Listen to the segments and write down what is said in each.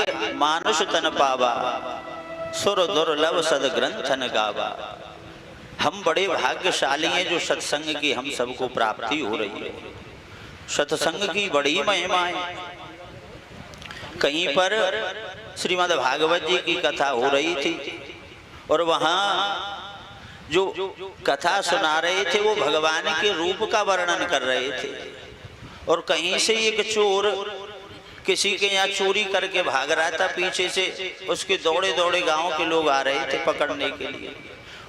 मानुष तन पावा, सुर दुर्लभ सद ग्रंथन गावा। हम बड़े भाग्यशाली हैं जो सत्संग की हम सबको प्राप्ति हो रही है। सत्संग की बड़ी महिमा है। कहीं पर श्रीमद् भागवत जी की कथा हो रही थी और वहाँ जो कथा सुना रहे थे वो भगवान के रूप का वर्णन कर रहे थे। और कहीं से एक चोर किसी के यहाँ चोरी करके भाग रहा था, पीछे से उसके दौड़े दौड़े गांव के लोग आ रहे थे पकड़ने के लिए।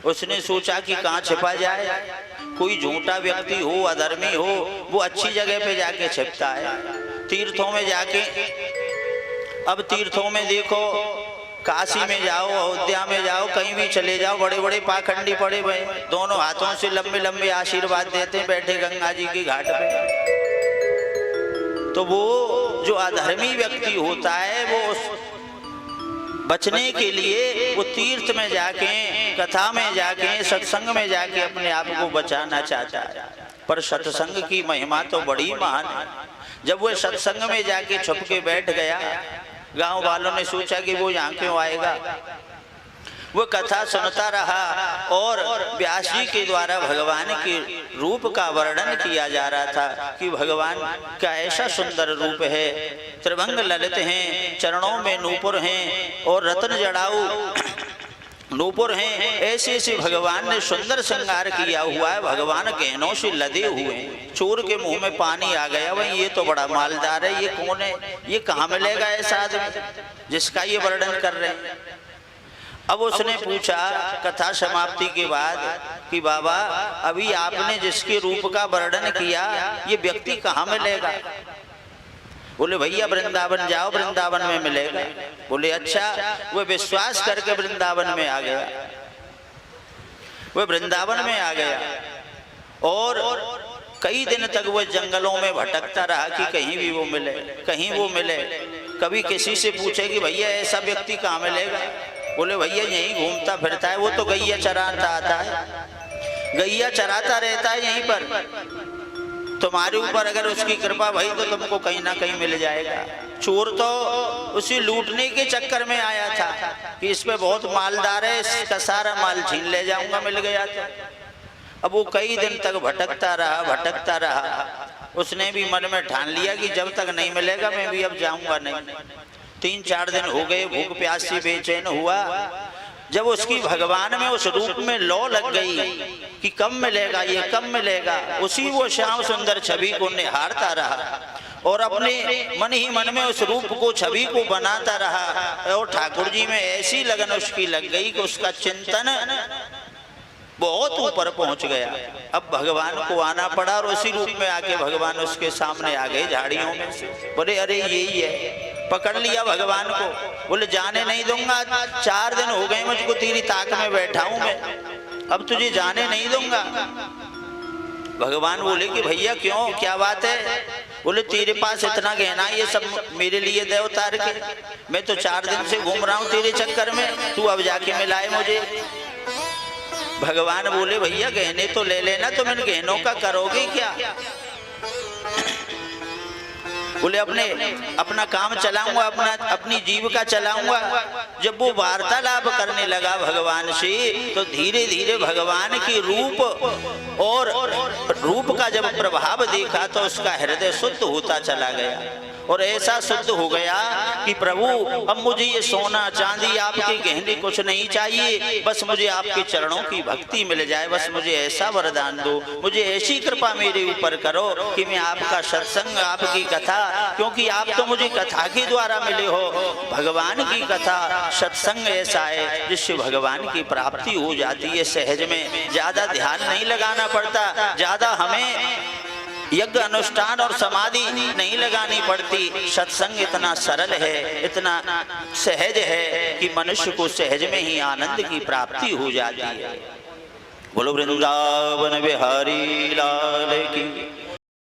उसने सोचा कि कहाँ छिपा जाए, कोई झूठा व्यक्ति हो, अधर्मी हो, वो अच्छी जगह पे जाके छिपता है। तीर्थों में जाके, अब तीर्थों में देखो, काशी में जाओ, अयोध्या में जाओ, कहीं भी चले जाओ, बड़े बड़े पाखंडी पड़े हुए, दोनों हाथों से लंबे लंबे आशीर्वाद देते हैं बैठे गंगा जी के घाट पे। तो वो जो अधर्मी व्यक्ति होता है वो बचने के लिए वो तीर्थ में जाके, कथा में जाके, सत्संग में जाके अपने आप को बचाना चाहता है। पर सत्संग की महिमा तो बड़ी महान है। जब वो सत्संग में जाके छुप के बैठ गया, गांव वालों ने सोचा कि वो यहाँ क्यों आएगा। वो कथा सुनता रहा और व्यास जी के द्वारा भगवान के रूप का वर्णन किया जा रहा था कि भगवान का ऐसा सुंदर रूप है, त्रिभंग ललित हैं, चरणों में नूपुर हैं और रत्न जड़ाऊ नूपुर हैं। ऐसे ऐसे भगवान ने सुंदर श्रृंगार किया हुआ है। भगवान गहनों से लदे हुए हैं। चोर के मुंह में पानी आ गया, भाई ये तो बड़ा मालदार है, ये कौन है, ये कहाँ मिलेगा ऐसा आदमी जिसका ये वर्णन कर रहे हैं। अब उसने पूछा कथा समाप्ति के बाद कि बाबा अभी आपने जिसके रूप का वर्णन किया ये व्यक्ति कहाँ मिलेगा। बोले भैया वृंदावन जाओ, वृंदावन में मिलेगा। बोले अच्छा। वो विश्वास करके वृंदावन में आ गया। वो वृंदावन में आ गया और कई दिन तक वो जंगलों में भटकता रहा कि कहीं भी वो मिले, कहीं वो मिले। कभी किसी से पूछे कि भैया ऐसा व्यक्ति कहाँ मिलेगा। बोले भैया यहीं घूमता फिरता है, वो तो गैया चराता आता है, गैया चराता रहता है यहीं पर। तुम्हारे ऊपर अगर उसकी कृपा भई तो तुमको कहीं ना कहीं मिल जाएगा। चोर तो उसी लूटने के चक्कर में आया था कि इस पे बहुत मालदार है, इसका सारा माल छीन ले जाऊंगा, मिल गया था। अब वो कई दिन तक भटकता रहा। उसने भी मन में ठान लिया कि जब तक नहीं मिलेगा मैं भी अब जाऊंगा नहीं। 3-4 दिन हो गए, भूख प्यास से बेचैन हुआ। जब उसकी भगवान में उस रूप में लौ लग गई कि कब मिलेगा, ये कब मिलेगा, उसी वो श्याम सुंदर छवि को निहारता रहा और अपने मन ही मन में उस रूप को, छवि को बनाता रहा। और ठाकुर जी में ऐसी लगन उसकी लग गई कि उसका चिंतन बहुत ऊपर पहुंच गया। अब भगवान को आना पड़ा और उसी रूप में आके भगवान उसके सामने आ गए झाड़ियों में से। बोले अरे यही है। पकड़ लिया भगवान को। बोले जाने नहीं दूंगा, 4 दिन हो गए मुझको तेरी ताक में बैठा हूं मैं, अब तुझे जाने नहीं दूंगा। भगवान बोले कि भैया क्यों, क्या बात है। बोले तेरे पास इतना गहना, ये सब मेरे लिए दे उतार के, मैं तो 4 दिन से घूम रहा हूं तेरे चक्कर में, तू अब जाके मिलाए मुझे। भगवान बोले भैया गहने तो ले लेना, तुम इन गहनों का करोगे क्या। बोले अपना काम चलाऊंगा, अपनी जीविका चलाऊंगा। जब वो वार्तालाप करने लगा भगवान से तो धीरे धीरे भगवान की रूप और रूप का जब प्रभाव देखा तो उसका हृदय शुद्ध होता चला गया और ऐसा शुद्ध हो गया कि प्रभु अब मुझे ये सोना चांदी आपके गहने कुछ नहीं चाहिए, बस मुझे आपके चरणों की भक्ति मिल जाए, बस मुझे ऐसा वरदान दो, मुझे ऐसी कृपा मेरे ऊपर करो कि मैं आपका सत्संग, आपकी कथा, क्योंकि आप तो मुझे कथा के द्वारा मिले हो, भगवान की कथा सत्संग ऐसा है जिससे भगवान की प्राप्ति हो जाती है सहज में। ज्यादा ध्यान नहीं लगाना पड़ता, ज्यादा हमें यज्ञ अनुष्ठान और समाधि नहीं लगानी पड़ती। सत्संग इतना सरल है, इतना सहज है कि मनुष्य को सहज में ही आनंद की प्राप्ति हो जाती है। बोलो वृंदावन बिहारी लाल की।